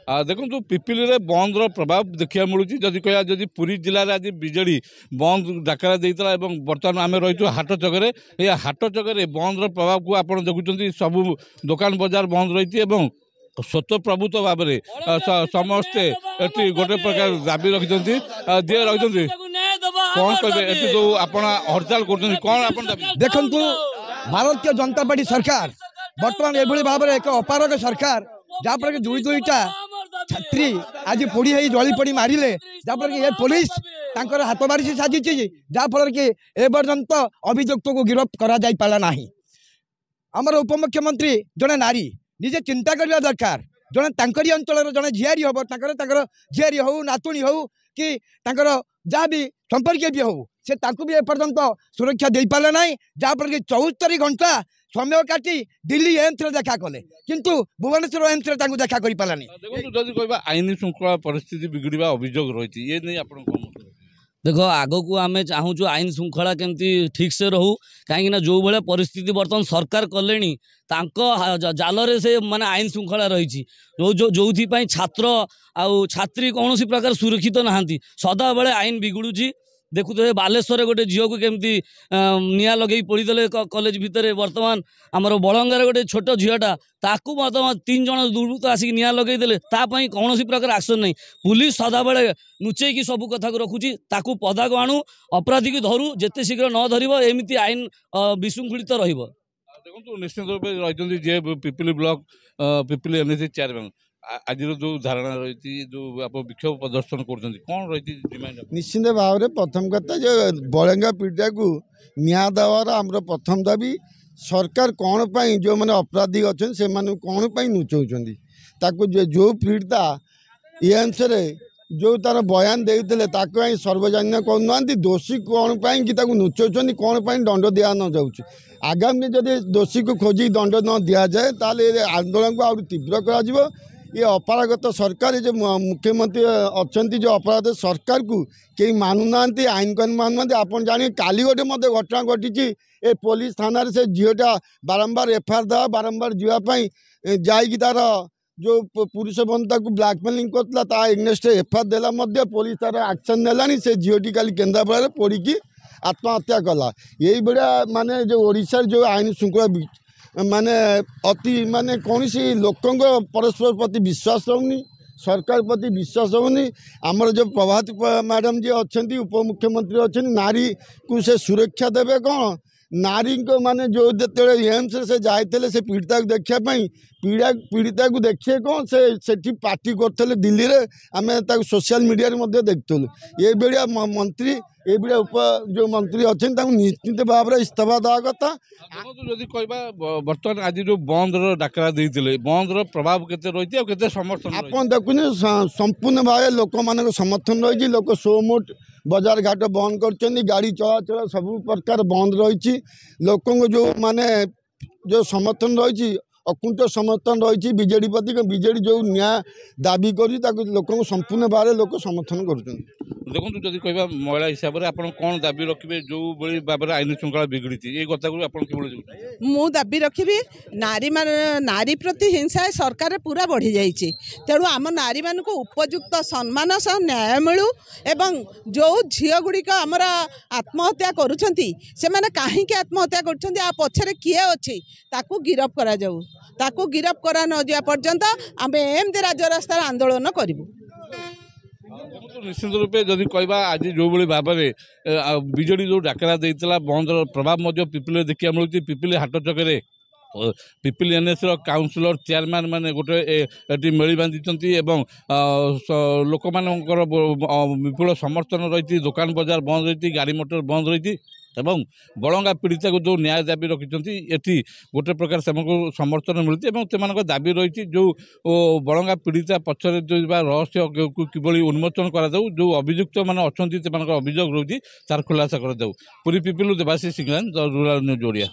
देखो पिपिली रे बंद प्रभाव देखा मिलूँ जदि कह जदि पुरी जिले में आज विजेडी बंद डाकरा देता बर्तमान आम रही हाट चकरे ये हाट चकरे बंद प्रभाव को आप देखुं सबू दुकान बजार बंद रही स्वतः प्रभुत्व भाव में समस्ते गोटे प्रकार दाबी रखिंट दिए रखिंट कौन कहे जो आप हड़ताल कर देखु भारतीय जनता पार्टी सरकार बर्तमान ये भाव में एक अपारक सरकार जहाँफल दुई दुईटा छात्री आज पोड़ी जली पड़ी मारे जहाँफल ये पुलिस हाथ मारी साजी जहाँफल कि एपर्यंत अभियुक्त को गिरफ्त करा ना आमर उपमुख्यमंत्री जड़े नारी निजे चिंता करने दरकार जड़े अंचल जड़े झियारी हम झियारी हो नातुणी हो कि जहाँ भी संपर्क भी हो से भी एपर्यंत सुरक्षा दे पारे ना जहाँफल कि 74 घंटा समय काटी दिल्ली एम्स देखा कले किंतु भुवनेश्वर एम्स देखा कर पारानी कह आईन श्रृंखला परिस्थिति बिगड़ा अभियोग रही ये नहीं आप देखो आग को आम चाहूँ आईन श्रृंखला केमती ठीक से रहू कहीं जो भाया परिस्थिति बर्तमान सरकार कले जाल से माने आईन श्रृंखला रही जो छात्र आउ छात्री कौन प्रकार सुरक्षित नहांती सदा बेले आईन बिगुड़ी देखु तो बालेश्वर गोटे झील को केमती निआ लगे पोड़ीदे कॉलेज भितर बर्तमान आमर बड़ंगार गोटे छोट झीलटा ताकू बर्तमान 3 जन दुर्वृत्त आसिक निआ लगेदेले तापाई कौन प्रकार एक्शन नहीं पुलिस सदा बेले लुचेकी सब कथा को रखुची ताकू पदा को आणु अपराधी की धरू जिते शीघ्र न धरिबो एमिति आईन विशृंखलित रहिबो। देखो निश्चित रूप रही जे Pipili block Pipili NAC chairman आज जो धारणा रही जो आप विक्षोभ प्रदर्शन कर निश्चिंत भाव में प्रथम कथा जो बड़ंगा पीड़िता को न्याय देवार आम प्रथम दाबी सरकार कौन पाई जो मैंने अपराधी अच्छा से कौन पाई नुचौं जो पीड़िता एम्स जो तार बयान देते सर्वजन कहना दोषी कौन पाई कि नुचौं कौन पाई दंड दिया न जाऊँ आगामी जदि दोषी को खोजी दंड न दि जाए ताल आंदोलन को आहुरी तीव्र कर ये अपरागत सरकार जो मुख्यमंत्री अच्छा जो अपराध सरकार को कहीं मानुना आईन कानून मानुना आप जाने काली गोटे मत घटना घटी ए पुलिस थाना से झीलटा बारंबार एफआईआर देवा बारंबार जावाई जाइकी तार जो पुरुष बंधुता को ब्लैकमेलिंग करता एगनेस्ट एफआईआर देला पुलिस तार एक्शन नेलानी से झीलटी काली केन्द्रापड़ा पड़ी आत्महत्या कला यही भाया माने जो ओडिशा जो आईन श्रृंखला माने अति माने कौन सी लोकों परस्पर प्रति विश्वास रोनी सरकार प्रति विश्वास रोनी आमर जो प्रभात मैडम जी अच्छा उपमुख्यमंत्री अच्छा नारी को से सुरक्षा देवे कौन नारी को माने जो जो एम्स से जाते से पीड़िता को देखापी पीड़िता को देखिए कौन से पार्टी करते दिल्ली में आम सोशल मीडिया देखुलु ये भाया मंत्री ये भाया उप जो मंत्री अच्छा निश्चित भाव में इस्तीफा देवा कथा जदि कह बर्तमान आज जो बंद डाकरा देते बंद प्रभाव केते रही समर्थन आप देखुन संपूर्ण भाव लोक मान समर्थन रही लोक सोमुट बजार घाट बंद कर गाड़ी चलाचल सब प्रकार बंद रही लोकों जो माने जो समर्थन रही अकुंठ समर्थन रही बीजेडी प्रति बीजेडी जो न्याय दाबी कर लोक संपूर्ण भाव में लोक समर्थन कर देखो जदि कह महिला हिसाब से आप कौन दाबी रखिए जो भाव में आईन श्रृंखला बिगड़ी ये कथा को मु दाबी रखी नारी प्रति हिंसा सरकार पूरा बढ़ी जाइए तेणु आम नारी मान को उपयुक्त सम्मान सह न्याय मिलू एवं जो झील गुड़िक आमर आत्महत्या करुँच कहीं आत्महत्या कर पछरे किए अच्छी ताकू गिरफ करा जाऊ ताकू गिरफ करा न जा पर्यंत आम एमती राज्य रास्तार आंदोलन करूँ। निश्चित रूपे जदि कह आज जो भाव में बीजेडी जो डाकरा देता बंद प्रभाव पिपिली देखा मिलूँ पिपिली हाट चकरे पिपिली एनएसी काउंसिलर चेयरमैन माने गोटे मेली बांधी लोक मानकर विपुल समर्थन रही दुकान बजार बंद रही गाड़ी मोटर बंद रही एवं बड़ंगा पीड़िता को जो न्याय दाबी रखी गोटे प्रकार से समर्थन मिलती दाबी रही जो बड़ंगा पीड़िता पक्षर जो रहस्य किभली उन्मोचन करा जो अभियुक्त मैंने अच्छा अभियोग रही तार खुलासा कर पुरी पिपिलू देवाशीष सिंह रूराल न्यूज ओडिया।